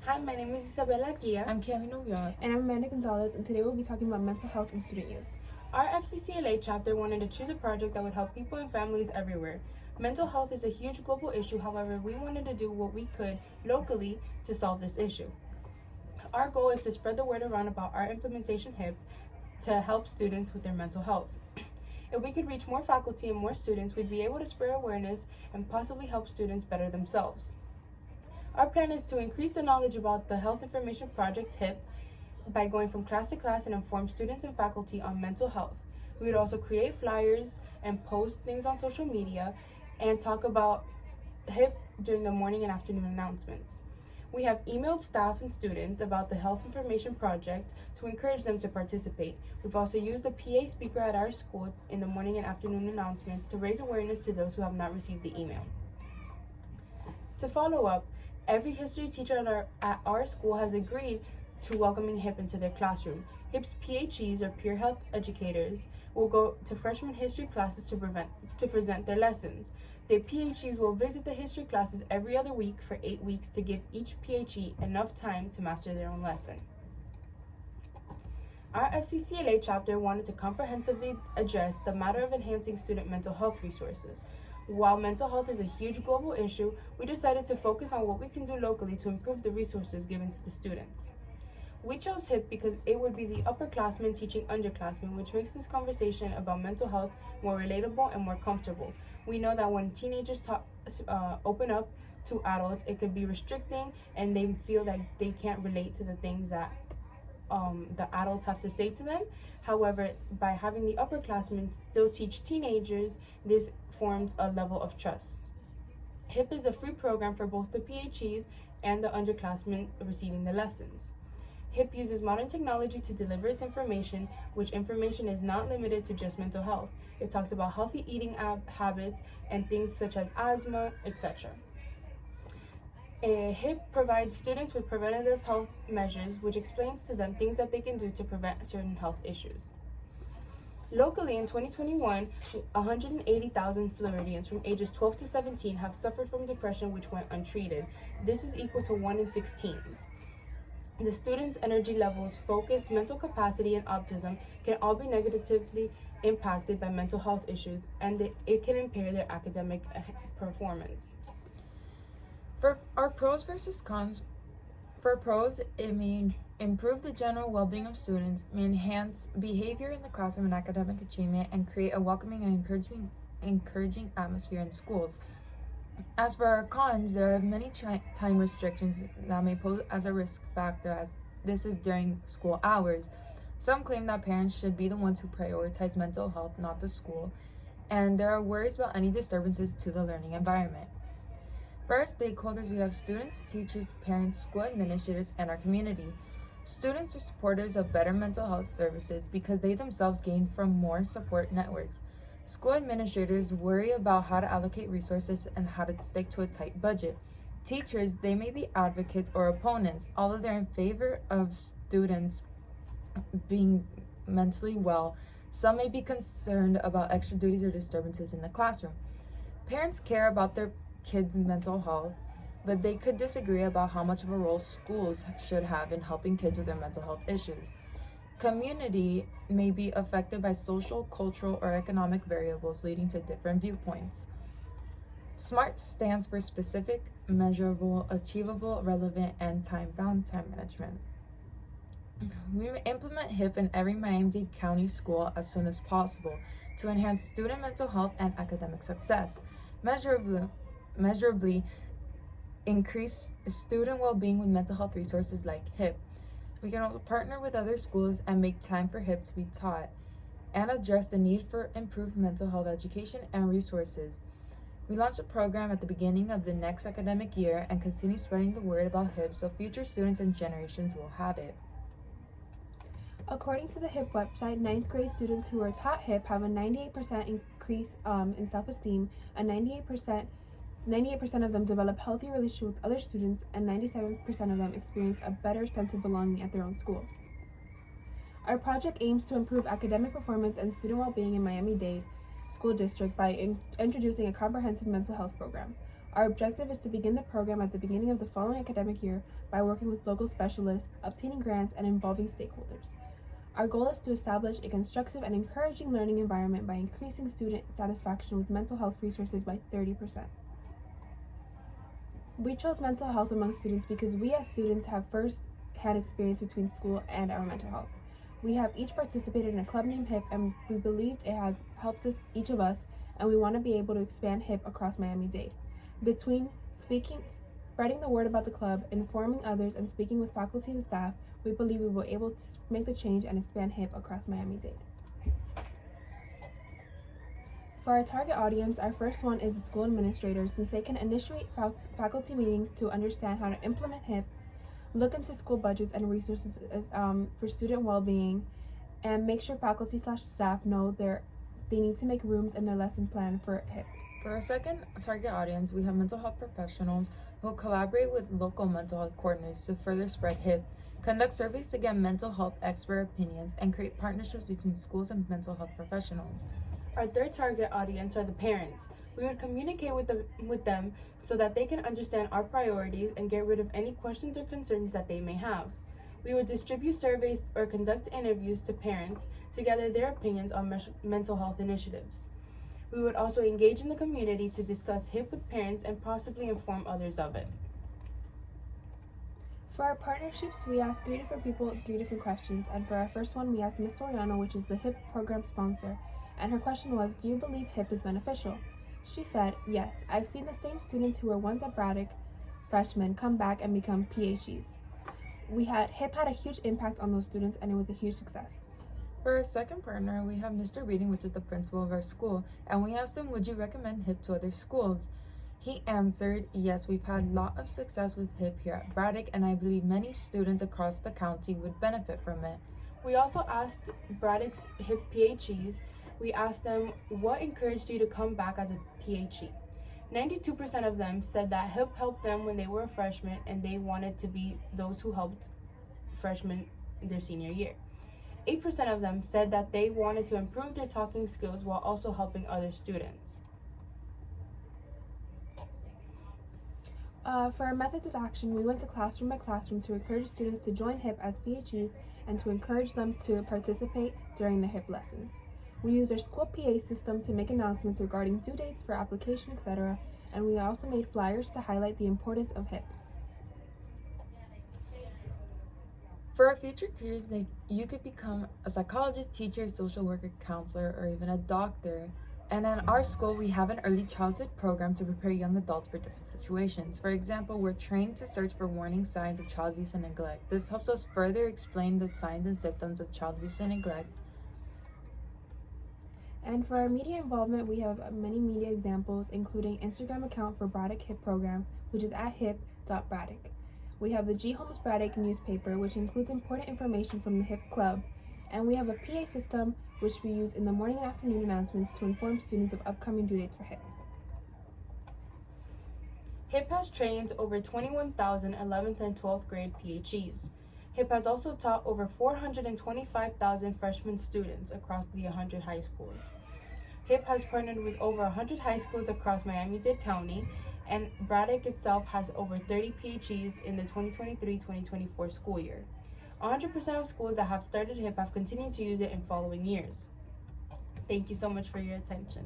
Hi, my name is Isabella Gia. I'm Cami Novia. And I'm Amanda Gonzalez, and today we'll be talking about mental health and student youth. Our FCCLA chapter wanted to choose a project that would help people and families everywhere. Mental health is a huge global issue, however, we wanted to do what we could locally to solve this issue. Our goal is to spread the word around about our implementation HIP to help students with their mental health. If we could reach more faculty and more students, we'd be able to spread awareness and possibly help students better themselves. Our plan is to increase the knowledge about the Health Information Project HIP by going from class to class and inform students and faculty on mental health. We would also create flyers and post things on social media and talk about HIP during the morning and afternoon announcements. We have emailed staff and students about the Health Information Project to encourage them to participate. We've also used the PA speaker at our school in the morning and afternoon announcements to raise awareness to those who have not received the email. To follow up, every history teacher at our school has agreed to welcoming HIP into their classroom. HIP's PHEs, or peer health educators, will go to freshman history classes to present their lessons. The PHEs will visit the history classes every other week for 8 weeks to give each PHE enough time to master their own lesson. Our FCCLA chapter wanted to comprehensively address the matter of enhancing student mental health resources. While mental health is a huge global issue, we decided to focus on what we can do locally to improve the resources given to the students. We chose HIP because it would be the upperclassmen teaching underclassmen, which makes this conversation about mental health more relatable and more comfortable. We know that when teenagers open up to adults, it could be restricting and they feel that they can't relate to the things that the adults have to say to them. However, by having the upperclassmen still teach teenagers, this forms a level of trust. HIP is a free program for both the PHEs and the underclassmen receiving the lessons. HIP uses modern technology to deliver its information, which information is not limited to just mental health. It talks about healthy eating habits and things such as asthma, etc. HIP provides students with preventative health measures, which explains to them things that they can do to prevent certain health issues. Locally, in 2021, 180,000 Floridians from ages 12 to 17 have suffered from depression which went untreated. This is equal to 1 in 6 teens. The students' energy levels, focus, mental capacity, and optimism can all be negatively impacted by mental health issues, and it can impair their academic performance. For our pros versus cons, for pros, it may improve the general well-being of students, may enhance behavior in the classroom and academic achievement, and create a welcoming and encouraging atmosphere in schools. As for our cons, there are many time restrictions that may pose as a risk factor, as this is during school hours. Some claim that parents should be the ones who prioritize mental health, not the school, and there are worries about any disturbances to the learning environment. For our stakeholders, we have students, teachers, parents, school administrators, and our community. Students are supporters of better mental health services because they themselves gain from more support networks. School administrators worry about how to allocate resources and how to stick to a tight budget. Teachers, they may be advocates or opponents, although they're in favor of students being mentally well. Some may be concerned about extra duties or disturbances in the classroom. Parents care about their kids' mental health, but they could disagree about how much of a role schools should have in helping kids with their mental health issues. Community may be affected by social, cultural, or economic variables leading to different viewpoints. SMART stands for specific, measurable, achievable, relevant, and time-bound time management. We implement HIP in every Miami-Dade County school as soon as possible to enhance student mental health and academic success. Measurably increase student well-being with mental health resources like HIP. We can also partner with other schools and make time for HIP to be taught and address the need for improved mental health education and resources. We launched a program at the beginning of the next academic year and continue spreading the word about HIP so future students and generations will have it. According to the HIP website, 9th grade students who are taught HIP have a 98% increase in self-esteem, a 98% of them develop healthy relationships with other students, and 97% of them experience a better sense of belonging at their own school. Our project aims to improve academic performance and student well-being in Miami-Dade School District by introducing a comprehensive mental health program. Our objective is to begin the program at the beginning of the following academic year by working with local specialists, obtaining grants, and involving stakeholders. Our goal is to establish a constructive and encouraging learning environment by increasing student satisfaction with mental health resources by 30%. We chose mental health among students because we as students have first-hand experience between school and our mental health. We have each participated in a club named HIP, and we believed it has helped each of us, and we want to be able to expand HIP across Miami-Dade. Between spreading the word about the club, informing others, and speaking with faculty and staff, we believe we will be able to make the change and expand HIP across Miami-Dade. For our target audience, our first one is the school administrators, since they can initiate faculty meetings to understand how to implement HIP, look into school budgets and resources for student well-being, and make sure faculty/staff know they need to make rooms in their lesson plan for HIP. For our second target audience, we have mental health professionals who will collaborate with local mental health coordinators to further spread HIP, conduct surveys to get mental health expert opinions, and create partnerships between schools and mental health professionals. Our third target audience are the parents. We would communicate with them so that they can understand our priorities and get rid of any questions or concerns that they may have. We would distribute surveys or conduct interviews to parents to gather their opinions on mental health initiatives. We would also engage in the community to discuss HIP with parents and possibly inform others of it. For our partnerships, we asked 3 different people 3 different questions, and for our first one, we asked Ms. Soriano, which is the HIP program sponsor, and her question was, do you believe HIP is beneficial? She said, yes, I've seen the same students who were once at Braddock, freshmen, come back and become PhDs. HIP had a huge impact on those students, and it was a huge success. For our second partner, we have Mr. Reading, which is the principal of our school, and we asked him, would you recommend HIP to other schools? He answered, yes, we've had a lot of success with HIP here at Braddock, and I believe many students across the county would benefit from it. We also asked Braddock's HIP PhDs, we asked them, what encouraged you to come back as a PhD? 92% of them said that HIP helped them when they were a freshman and they wanted to be those who helped freshmen their senior year. 8% of them said that they wanted to improve their talking skills while also helping other students. For our methods of action, we went to classroom by classroom to encourage students to join HIP as PhDs and to encourage them to participate during the HIP lessons. We used our school PA system to make announcements regarding due dates for application, etc., and we also made flyers to highlight the importance of HIP. For our future careers, you could become a psychologist, teacher, social worker, counselor, or even a doctor. And at our school, we have an early childhood program to prepare young adults for different situations. For example, we're trained to search for warning signs of child abuse and neglect. This helps us further explain the signs and symptoms of child abuse and neglect. And for our media involvement, we have many media examples, including Instagram account for Braddock HIP program, which is at hip.braddock. We have the G. Holmes Braddock newspaper, which includes important information from the HIP club. And we have a PA system, which we use in the morning and afternoon announcements to inform students of upcoming due dates for HIP. HIP has trained over 21,000 11th and 12th grade PhDs. HIP has also taught over 425,000 freshman students across the 100 high schools. HIP has partnered with over 100 high schools across Miami-Dade County, and Braddock itself has over 30 PhDs in the 2023-2024 school year. 100% of schools that have started HIP have continued to use it in following years. Thank you so much for your attention.